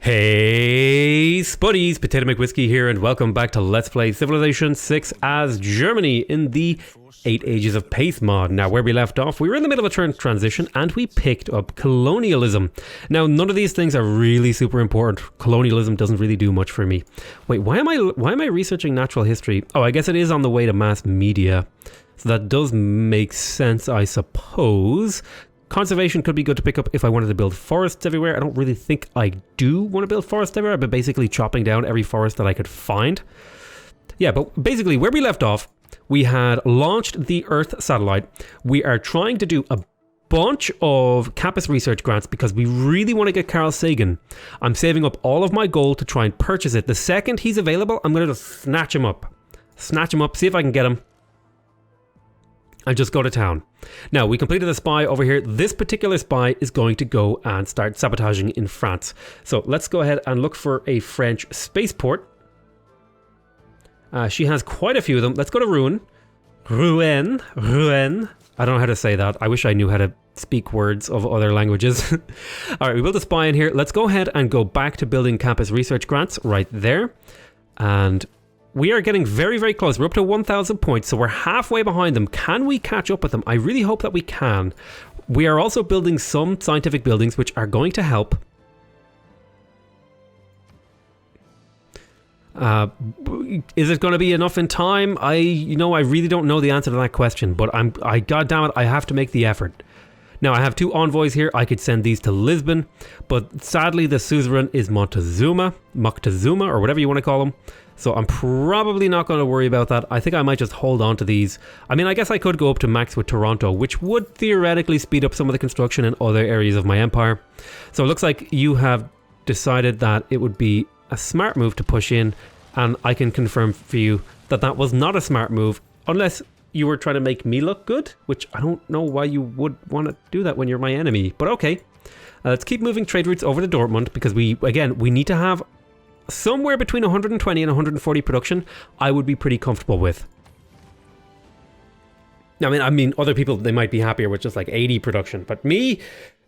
Hey spuddies, PotatoMcWhiskey here, and welcome back to Let's Play Civilization 6 as Germany in the 8 Ages of Pace mod. Now, where we left off, we were in the middle of a transition and we picked up colonialism. Now, none of these things are really super important. Colonialism doesn't really do much for me. Wait, why am I researching natural history? Oh, I guess it is on the way to mass media. So that does make sense, I suppose. Conservation could be good to pick up if I wanted to build forests everywhere. I don't really think I do want to build forests everywhere. I've been basically chopping down every forest that I could find. Yeah, but basically where we left off, we had launched the Earth satellite. We are trying to do a bunch of campus research grants because we really want to get Carl Sagan. I'm saving up all of my gold to try and purchase it. The second he's available, I'm going to just snatch him up, see if I can get him. And just go to town. Now, we completed a spy over here. This particular spy is going to go and start sabotaging in France. So let's go ahead and look for a French spaceport. She has quite a few of them. Let's go to Rouen. Rouen. I don't know how to say that. I wish I knew how to speak words of other languages. All right, we built a spy in here. Let's go ahead and go back to building campus research grants right there. And we are getting very, very close. We're up to 1,000 points, so we're halfway behind them. Can we catch up with them? I really hope that we can. We are also building some scientific buildings, which are going to help. Is it going to be enough in time? I really don't know the answer to that question, but goddammit, I have to make the effort. Now, I have 2 envoys here. I could send these to Lisbon, but sadly, the suzerain is Moctezuma, or whatever you want to call him. So I'm probably not going to worry about that. I think I might just hold on to these. I mean, I guess I could go up to max with Toronto, which would theoretically speed up some of the construction in other areas of my empire. So it looks like you have decided that it would be a smart move to push in, and I can confirm for you that that was not a smart move, unless you were trying to make me look good, which I don't know why you would want to do that when you're my enemy, but okay. Let's keep moving trade routes over to Dortmund, because we need to have somewhere between 120 and 140 production. I would be pretty comfortable with. I mean, other people, they might be happier with just like 80 production, but me,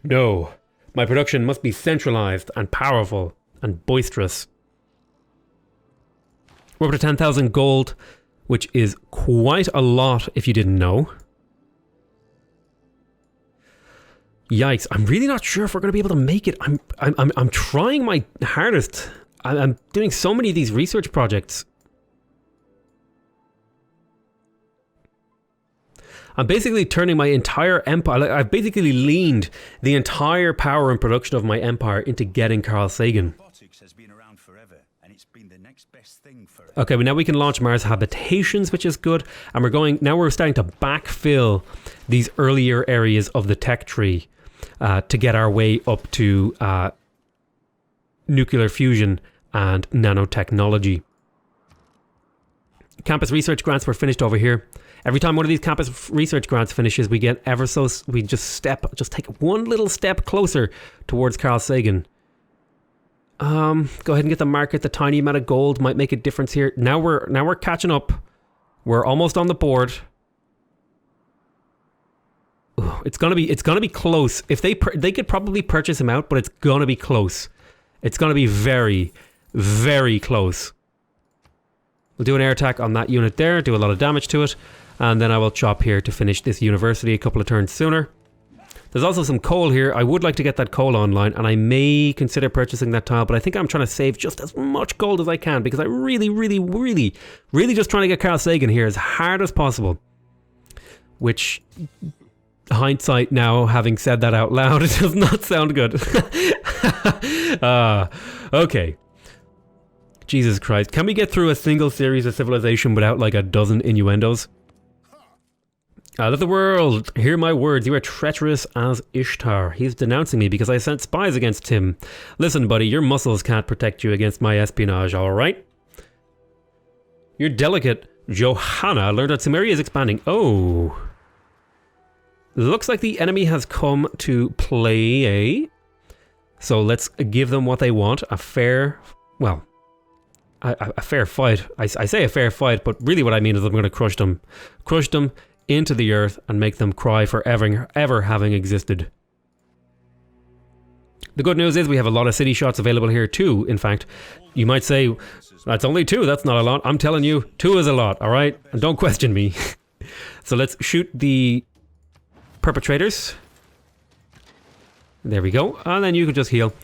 no. My production must be centralized and powerful and boisterous. We're up to 10,000 gold, which is quite a lot if you didn't know. Yikes, I'm really not sure if we're going to be able to make it. I'm trying my hardest. I'm doing so many of these research projects. I'm basically turning my entire empire, I've basically leaned the entire power and production of my empire into getting Carl Sagan. Okay, but now we can launch Mars habitations, which is good. And we're starting to backfill these earlier areas of the tech tree to get our way up to nuclear fusion and nanotechnology. Campus research grants were finished over here. Every time one of these campus research grants finishes, we get we just take one little step closer towards Carl Sagan. Go ahead and get the market. The tiny amount of gold might make a difference here. Now we're catching up. We're almost on the board. Ooh, it's gonna be close. If they could probably purchase him out, but it's gonna be close. It's gonna be very, very close. We'll do an air attack on that unit there, do a lot of damage to it, and then I will chop here to finish this university a couple of turns sooner. There's also some coal here. I would like to get that coal online, and I may consider purchasing that tile, but I think I'm trying to save just as much gold as I can, because I really, really, really, really just trying to get Carl Sagan here as hard as possible. Which, hindsight now, having said that out loud, it does not sound good. Okay. Jesus Christ. Can we get through a single series of Civilization without like a dozen innuendos? Let the world hear my words. You are treacherous as Ishtar. He's denouncing me because I sent spies against him. Listen, buddy, your muscles can't protect you against my espionage, alright? Your delicate Johanna learned that Sumeria is expanding. Oh. Looks like the enemy has come to play. So let's give them what they want. A fair fight. I say a fair fight, but really what I mean is I'm going to crush them. Crush them into the earth and make them cry for ever having existed. The good news is we have a lot of city shots available here too. In fact, you might say, that's only 2, that's not a lot. I'm telling you, 2 is a lot, all right? And don't question me. So let's shoot the perpetrators. There we go. And then you can just heal.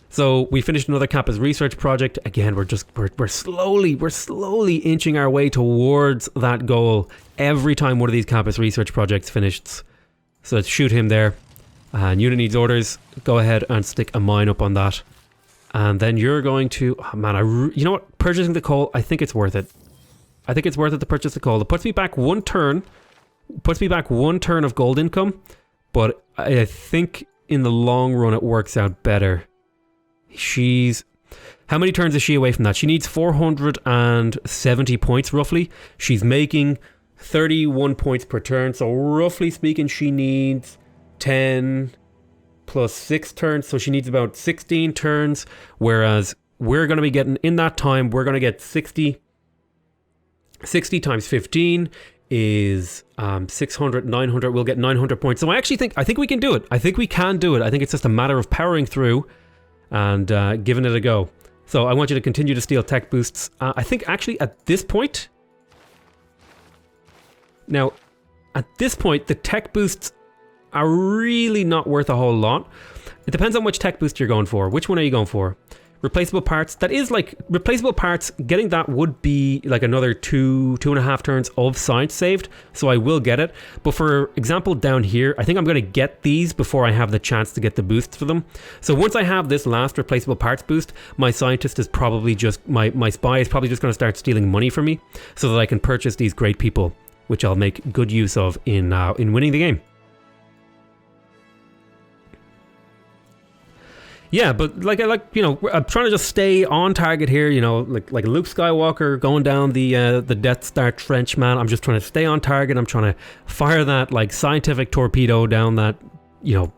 So we finished another campus research project. Again, we're slowly inching our way towards that goal every time one of these campus research projects finishes. So let's shoot him there. And unit needs orders. Go ahead and stick a mine up on that. And then you're going to... Oh man, you know what? Purchasing the coal, I think it's worth it. I think it's worth it to purchase the coal. It puts me back 1 turn. Puts me back 1 turn of gold income. But I think in the long run it works out better. She's... How many turns is she away from that? She needs 470 points roughly. She's making 31 points per turn. So roughly speaking, she needs 10 plus 6 turns. So she needs about 16 turns. Whereas we're going to be getting, in that time, we're going to get 60. 60 times 15 is 600, 900. We'll get 900 points. So I think we can do it. I think we can do it. I think it's just a matter of powering through and giving it a go. So I want you to continue to steal tech boosts. I think actually at this point... Now, at this point, the tech boosts are really not worth a whole lot. It depends on which tech boost you're going for. Which one are you going for? Replaceable parts. That is like... Replaceable parts, getting that would be like another 2.5 turns of science saved. So I will get it. But for example, down here, I think I'm going to get these before I have the chance to get the boosts for them. So once I have this last replaceable parts boost, my scientist is probably just... My spy is probably just going to start stealing money from me so that I can purchase these great people, which I'll make good use of in winning the game. Yeah, but like you know, I'm trying to just stay on target here. You know, like Luke Skywalker going down the Death Star trench, man. I'm just trying to stay on target. I'm trying to fire that like scientific torpedo down that, you know,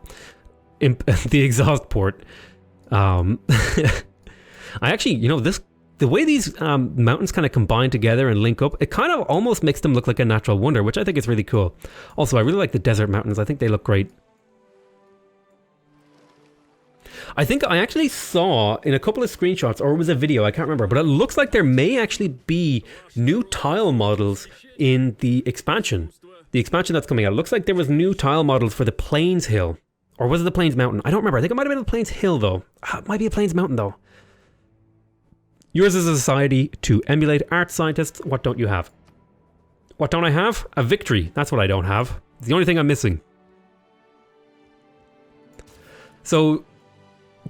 the exhaust port. I actually, you know, the way these mountains kind of combine together and link up, it kind of almost makes them look like a natural wonder, which I think is really cool. Also, I really like the desert mountains. I think they look great. I think I actually saw in a couple of screenshots, or it was a video, I can't remember, but it looks like there may actually be new tile models in the expansion. The expansion that's coming out. It looks like there was new tile models for the Plains Hill. Or was it the Plains Mountain? I don't remember. I think it might have been the Plains Hill, though. It might be a Plains Mountain, though. Yours is a society to emulate art scientists. What don't you have? What don't I have? A victory. That's what I don't have. It's the only thing I'm missing. So...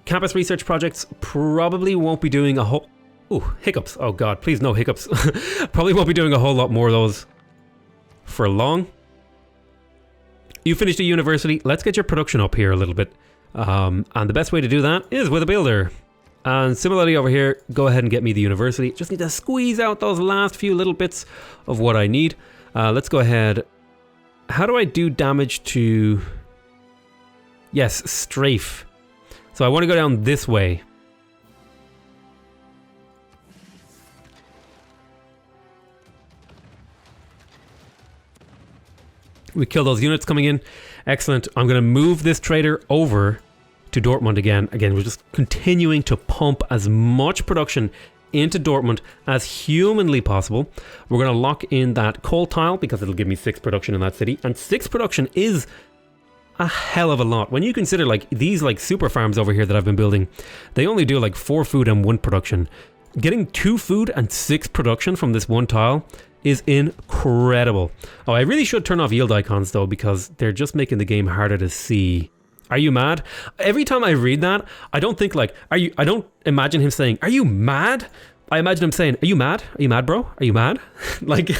Campus research projects probably won't be doing a whole... Ooh, hiccups. Oh god, please no hiccups. Probably won't be doing a whole lot more of those for long. You finished a university. Let's get your production up here a little bit. And the best way to do that is with a builder. And similarly over here, go ahead and get me the university. Just need to squeeze out those last few little bits of what I need. Let's go ahead. How do I do damage to... Yes, strafe. So I want to go down this way. We kill those units coming in. Excellent. I'm going to move this trader over to Dortmund again. Again, we're just continuing to pump as much production into Dortmund as humanly possible. We're going to lock in that coal tile because it'll give me 6 production in that city. And 6 production is... a hell of a lot. When you consider like these like super farms over here that I've been building, they only do like 4 food and 1 production. Getting 2 food and 6 production from this one tile is incredible. Oh, I really should turn off yield icons though, because they're just making the game harder to see. Are you mad? Every time I read that, I don't think like, I don't imagine him saying, are you mad? I imagine him saying, are you mad? Are you mad, bro? Are you mad? Like,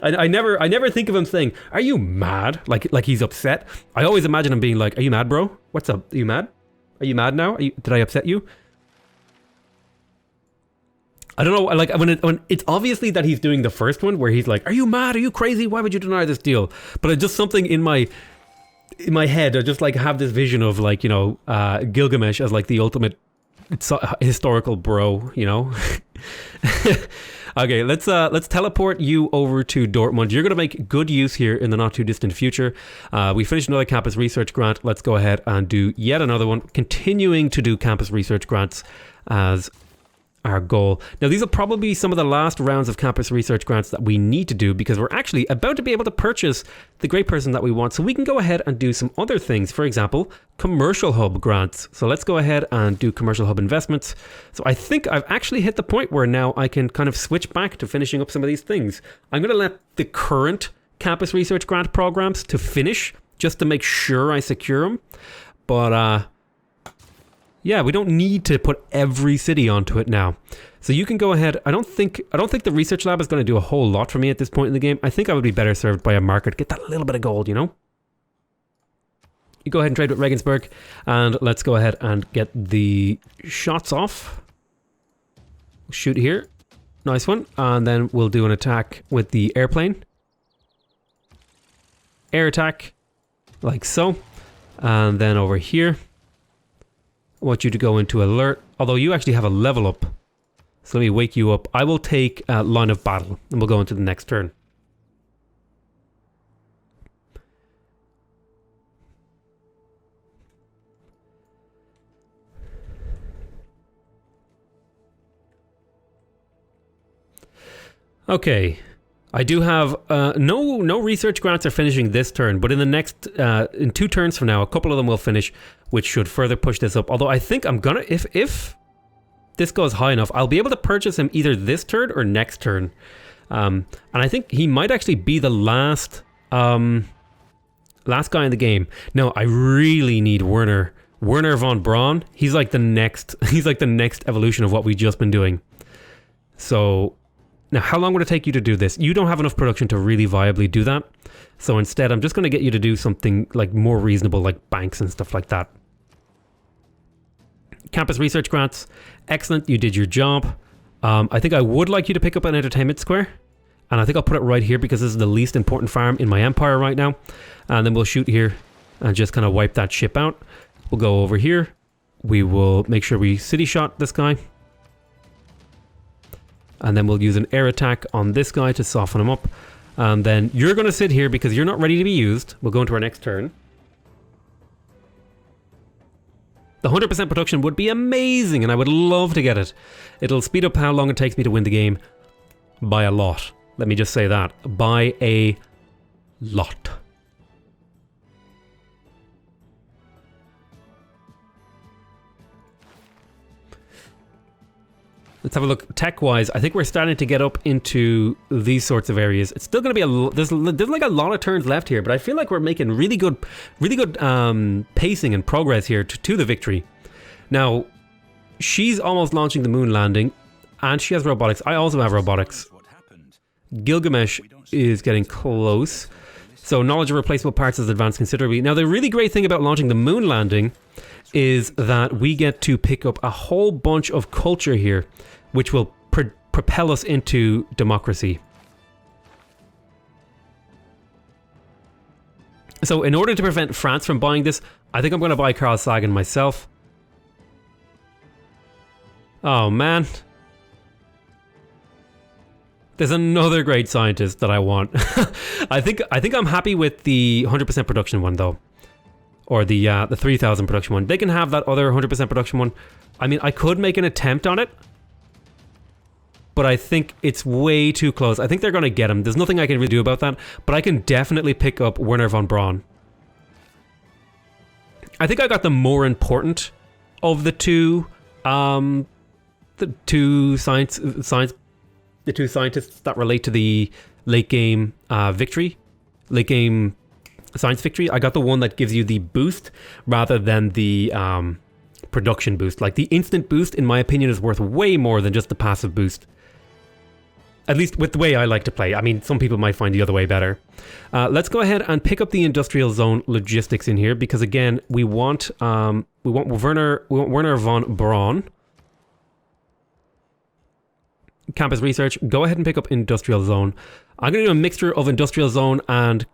I never think of him saying, are you mad? Like he's upset. I always imagine him being like, are you mad, bro? What's up? Are you mad? Are you mad now? Did I upset you? I don't know, like, when it's obviously that he's doing the first one where he's like, are you mad? Are you crazy? Why would you deny this deal? But it's just something in my head, I just like have this vision of like, you know, Gilgamesh as like the ultimate historical bro, you know. Okay, let's teleport you over to Dortmund. You're going to make good use here in the not too distant future. We finished another campus research grant. Let's go ahead and do yet another one, continuing to do campus research grants as our goal. Now, these will probably be some of the last rounds of campus research grants that we need to do, because we're actually about to be able to purchase the great person that we want, so we can go ahead and do some other things. For example, commercial hub grants. So let's go ahead and do commercial hub investments. So I think I've actually hit the point where now I can kind of switch back to finishing up some of these things. I'm going to let the current campus research grant programs to finish, just to make sure I secure them. But yeah, we don't need to put every city onto it now. So you can go ahead. I don't think the research lab is going to do a whole lot for me at this point in the game. I think I would be better served by a market. Get that little bit of gold, you know? You go ahead and trade with Regensburg, and let's go ahead and get the shots off. Shoot here. Nice one. And then we'll do an attack with the airplane. Air attack, like so. And then over here, I want you to go into alert, although you actually have a level up. So let me wake you up. I will take line of battle, and we'll go into the next turn. Okay. I do have no research grants are finishing this turn, but in the next in 2 turns from now, a couple of them will finish, which should further push this up. Although I think I'm gonna, if this goes high enough, I'll be able to purchase him either this turn or next turn, and I think he might actually be the last guy in the game. No, I really need Werner von Braun. He's like the next evolution of what we've just been doing. So. Now, how long would it take you to do this? You don't have enough production to really viably do that. So instead, I'm just going to get you to do something like more reasonable, like banks and stuff like that. Campus research grants. Excellent. You did your job. I think I would like you to pick up an entertainment square. And I think I'll put it right here because this is the least important farm in my empire right now. And then we'll shoot here and just kind of wipe that ship out. We'll go over here. We will make sure we city shot this guy. And then we'll use an air attack on this guy to soften him up. And then you're going to sit here because you're not ready to be used. We'll go into our next turn. The 100% production would be amazing, and I would love to get it. It'll speed up how long it takes me to win the game by a lot. Let me just say that. By a lot. Let's have a look tech-wise. I think we're starting to get up into these sorts of areas. It's still going to be there's like a lot of turns left here, but I feel like we're making really good pacing and progress here to the victory. Now, she's almost launching the moon landing, and she has robotics. I also have robotics. Gilgamesh is getting close. So knowledge of replaceable parts has advanced considerably. Now, the really great thing about launching the moon landing is that we get to pick up a whole bunch of culture here, which will propel us into democracy. So in order to prevent France from buying this, I think I'm going to buy Carl Sagan myself. Oh man. There's another great scientist that I want. I think I'm happy with the 100% production one though. Or the 3000 production one. They can have that other 100% production one. I mean, I could make an attempt on it, but I think it's way too close. I think they're going to get him. There's nothing I can really do about that, but I can definitely pick up Werner von Braun. I think I got the more important of the two scientists that relate to the late game victory, late game science victory. I got the one that gives you the boost rather than the production boost. Like the instant boost, in my opinion, is worth way more than just the passive boost. At least with the way I like to play. I mean, some people might find the other way better. Let's go ahead and pick up the industrial zone logistics in here because again, we want Werner von Braun. Campus research. Go ahead and pick up industrial zone. I'm going to do a mixture of industrial zone and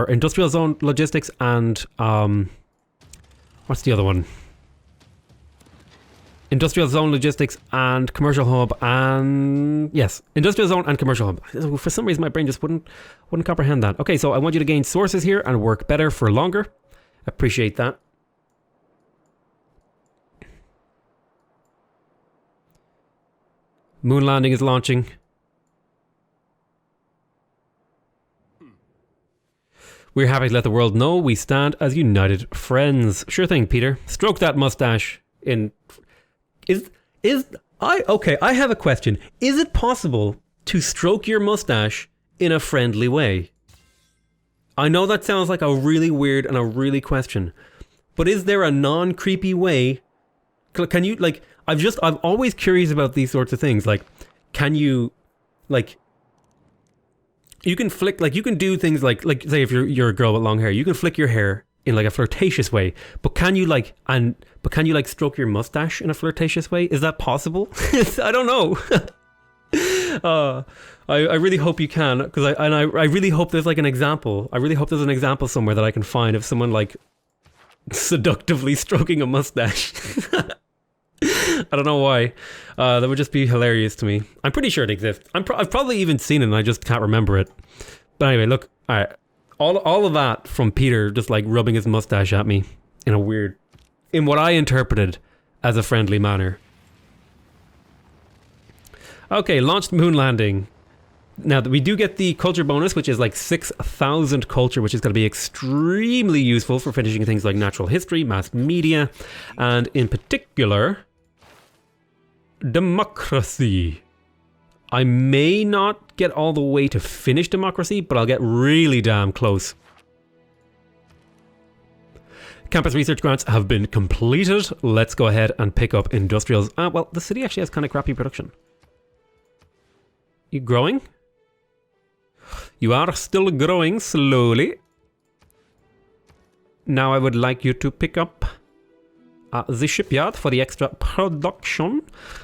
industrial zone logistics and what's the other one? Industrial zone, logistics, and commercial hub, and yes, industrial zone and commercial hub. For some reason, my brain just wouldn't comprehend that. Okay, so I want you to gain sources here and work better for longer. Appreciate that. Moon landing is launching. We're happy to let the world know we stand as united friends. Sure thing, Peter. Stroke that mustache in... Okay, I have a question. Is it possible to stroke your mustache in a friendly way? I know that sounds like a really weird and a really question, but is there a non-creepy way? Can you, like, I'm always curious about these sorts of things. Like, can you, like, you can flick, like, you can do things like say if you're a girl with long hair, you can flick your hair in like a flirtatious way, but can you like stroke your mustache in a flirtatious way? Is that possible? I don't know. I really hope you can, because I really hope there's like an example. I really hope there's an example somewhere that I can find of someone like seductively stroking a mustache. I don't know why. That would just be hilarious to me. I'm pretty sure it exists. I've probably even seen it and I just can't remember it. But anyway, look, all right. All of that from Peter just like rubbing his mustache at me in what I interpreted as a friendly manner. Okay, launched moon landing. Now, we do get the culture bonus, which is like 6,000 culture, which is going to be extremely useful for finishing things like natural history, mass media, and in particular, democracy. I may not get all the way to finish democracy, but I'll get really damn close. Campus research grants have been completed. Let's go ahead and pick up industrials. Well, the city actually has kind of crappy production. You growing? You are still growing slowly. Now I would like you to pick up the shipyard for the extra production.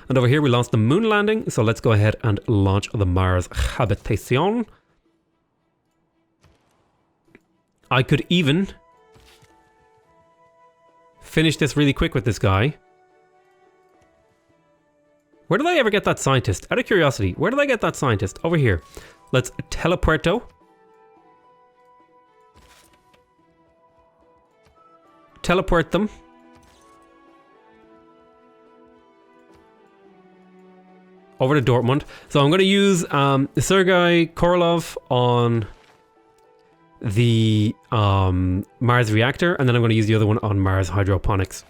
And over here we launched the moon landing, so let's go ahead and launch the Mars habitation. I could even finish this really quick with this guy. Where did I ever get that scientist? Out of curiosity, where did I get that scientist? Over here. Let's teleporto. Teleport them. Over to Dortmund. So I'm going to use Sergei Korolev on the Mars reactor, and then I'm going to use the other one on Mars hydroponics.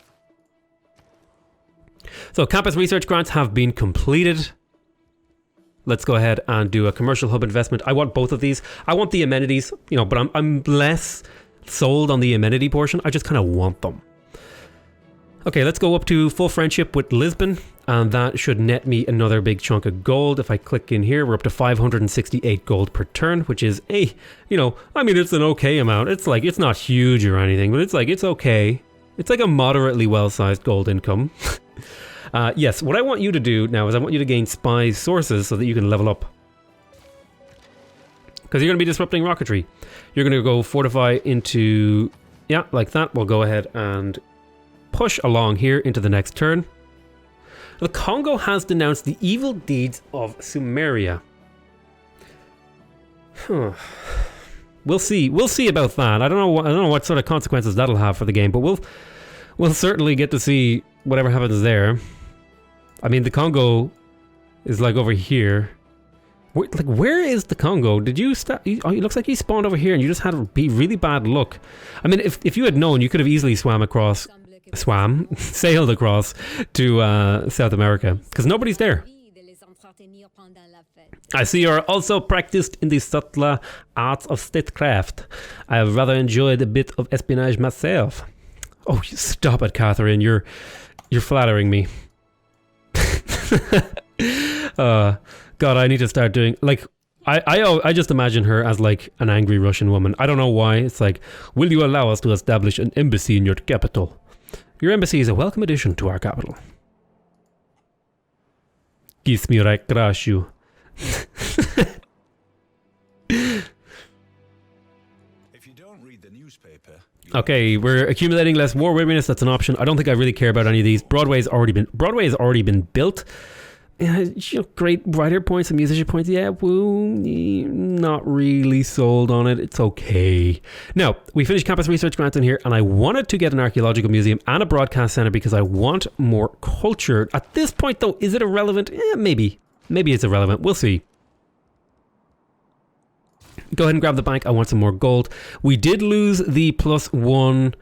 So campus research grants have been completed. Let's go ahead and do a commercial hub investment. I want both of these. I want the amenities, you know, but I'm less sold on the amenity portion. I just kind of want them. Okay, let's go up to full friendship with Lisbon, and that should net me another big chunk of gold. If I click in here, we're up to 568 gold per turn, which is you know, I mean, it's an okay amount. It's like, it's not huge or anything, but it's like, it's okay. It's like a moderately well-sized gold income. Yes, what I want you to do now is I want you to gain spy sources so that you can level up. Because you're going to be disrupting rocketry. You're going to go fortify into, yeah, like that. We'll go ahead and push along here into the next turn. The Congo has denounced the evil deeds of Sumeria. Huh. We'll see. We'll see about that. I don't know what sort of consequences that'll have for the game, but we'll certainly get to see whatever happens there. I mean, the Congo is like over here. Where is the Congo? Did you it looks like you spawned over here and you just had really bad luck. I mean, if you had known, you could have easily sailed across to South America, because nobody's there. I see you're also practiced in the subtler arts of statecraft. I have rather enjoyed a bit of espionage myself. Oh, stop it, Catherine. You're flattering me. God, I need to start doing, like, I just imagine her as like an angry Russian woman. I don't know why. It's like, will you allow us to establish an embassy in your capital? Your embassy is a welcome addition to our capital. Kiss me right across you. Okay, we're accumulating less war weariness. That's an option. I don't think I really care about any of these. Broadway has already been built. Great writer points and musician points. Yeah, not really sold on it. It's okay. Now, we finished campus research grants in here, and I wanted to get an archaeological museum and a broadcast center because I want more culture. At this point, though, is it irrelevant? Maybe. Maybe it's irrelevant. We'll see. Go ahead and grab the bank. I want some more gold. We did lose the +1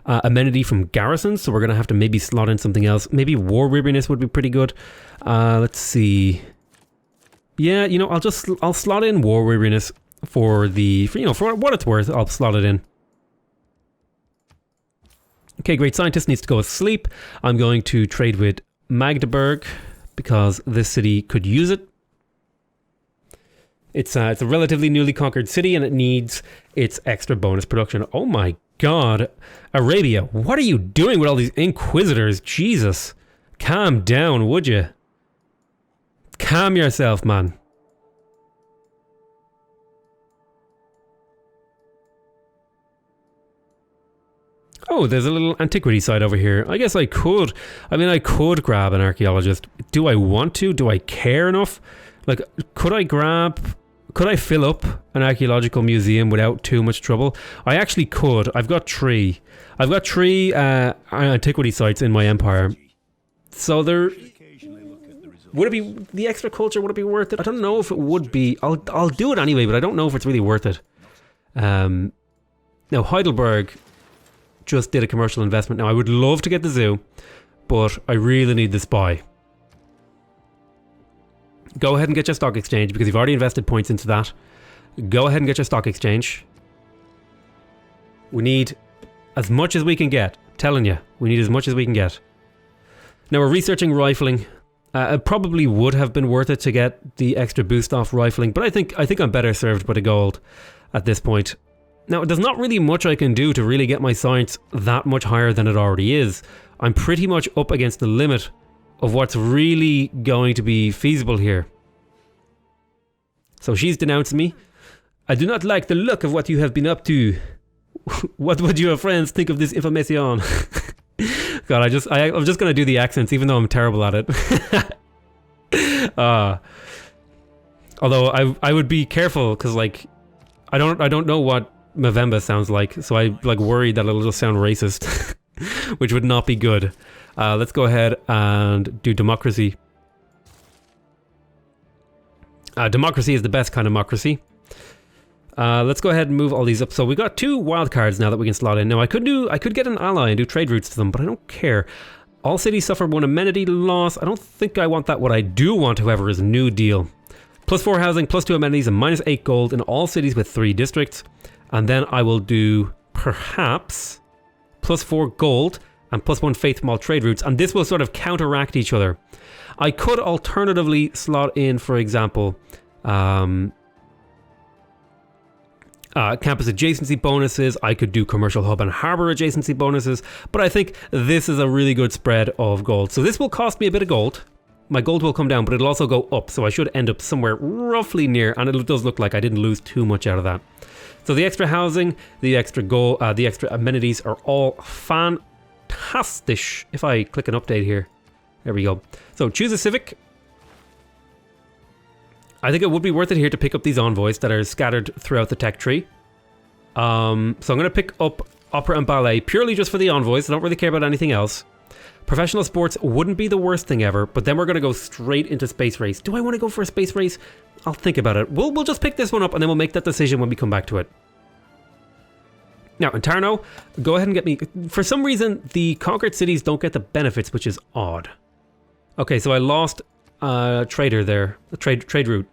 amenity from garrisons, so we're going to have to maybe slot in something else. Maybe war weariness would be pretty good. Let's see. Yeah, I'll slot in war weariness for what it's worth. I'll slot it in. Okay, great scientist needs to go to sleep. I'm going to trade with Magdeburg because this city could use it. It's a relatively newly conquered city and it needs its extra bonus production. Oh my God, Arabia, what are you doing with all these inquisitors? Jesus, calm down, would you? Calm yourself, man. Oh, there's a little antiquity site over here. I guess I could grab an archaeologist. Do I want to? Do I care enough? Like, could I fill up an archaeological museum without too much trouble? I actually could. I've got three antiquity sites in my empire. So would it be the extra culture? Would it be worth it? I don't know if it would be. I'll do it anyway, but I don't know if it's really worth it. Now Heidelberg just did a commercial investment. Now I would love to get the zoo, but I really need the spy. Go ahead and get your stock exchange because you've already invested points into that. Go ahead and get your stock exchange. We need as much as we can get. Telling you, we need as much as we can get. Now we're researching rifling. It probably would have been worth it to get the extra boost off rifling, but I think I'm better served by the gold at this point. Now there's not really much I can do to really get my science that much higher than it already is. I'm pretty much up against the limit of what's really going to be feasible here. So she's denounced me. I do not like the look of what you have been up to. What would your friends think of this information? God, I'm just gonna do the accents, even though I'm terrible at it. Although I would be careful because like I don't know what Movember sounds like, so I worried that it'll just sound racist, which would not be good. Let's go ahead and do democracy. Democracy is the best kind of democracy. Let's go ahead and move all these up. So we got 2 wildcards now that we can slot in. Now I could get an ally and do trade routes to them, but I don't care. All cities suffer 1 amenity loss. I don't think I want that. What I do want, however, is a new deal. +4 housing, +2 amenities, and -8 gold in all cities with 3 districts. And then I will do perhaps +4 gold and +1 faith from all trade routes, and this will sort of counteract each other. I could alternatively slot in, for example, campus adjacency bonuses. I could do commercial hub and harbor adjacency bonuses, but I think this is a really good spread of gold. So this will cost me a bit of gold. My gold will come down, but it'll also go up, so I should end up somewhere roughly near, and it does look like I didn't lose too much out of that. So the extra housing, the extra gold, the extra amenities are all fantastic. If I click an update here, there we go. So choose a civic. I think it would be worth it here to pick up these envoys that are scattered throughout the tech tree. So I'm going to pick up opera and ballet purely just for the envoys. I don't really care about anything else. Professional sports wouldn't be the worst thing ever, but then we're going to go straight into space race. Do I want to go for a space race? I'll think about it. We'll just pick this one up and then we'll make that decision when we come back to it. Now, in Tarno, go ahead and get me... For some reason, the conquered cities don't get the benefits, which is odd. Okay, so I lost a trader there. A trade route.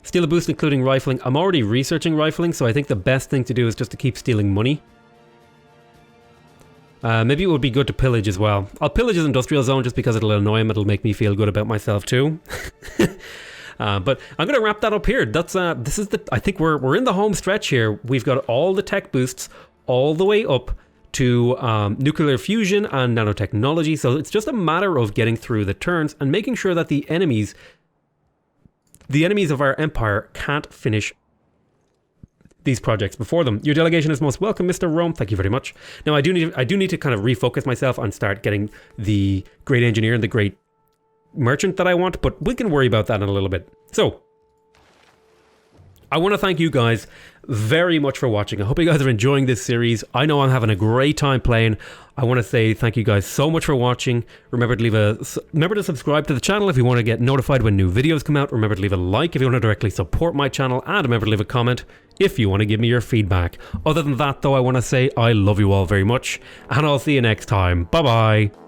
Steal a boost, including rifling. I'm already researching rifling, so I think the best thing to do is just to keep stealing money. Maybe it would be good to pillage as well. I'll pillage his industrial zone just because it'll annoy him. It'll make me feel good about myself too. But I'm going to wrap that up here. This is I think we're in the home stretch here. We've got all the tech boosts all the way up to nuclear fusion and nanotechnology. So it's just a matter of getting through the turns and making sure that the enemies of our empire can't finish these projects before them. Your delegation is most welcome, Mr. Rome. Thank you very much. Now, I do need to kind of refocus myself and start getting the great engineer and the great merchant that I want, but we can worry about that in a little bit. So, I want to thank you guys very much for watching. I hope you guys are enjoying this series. I know I'm having a great time playing. I want to say thank you guys so much for watching. Remember to subscribe to the channel if you want to get notified when new videos come out. Remember to leave a like if you want to directly support my channel, and remember to leave a comment if you want to give me your feedback. Other than that though, I want to say I love you all very much, and I'll see you next time. Bye bye.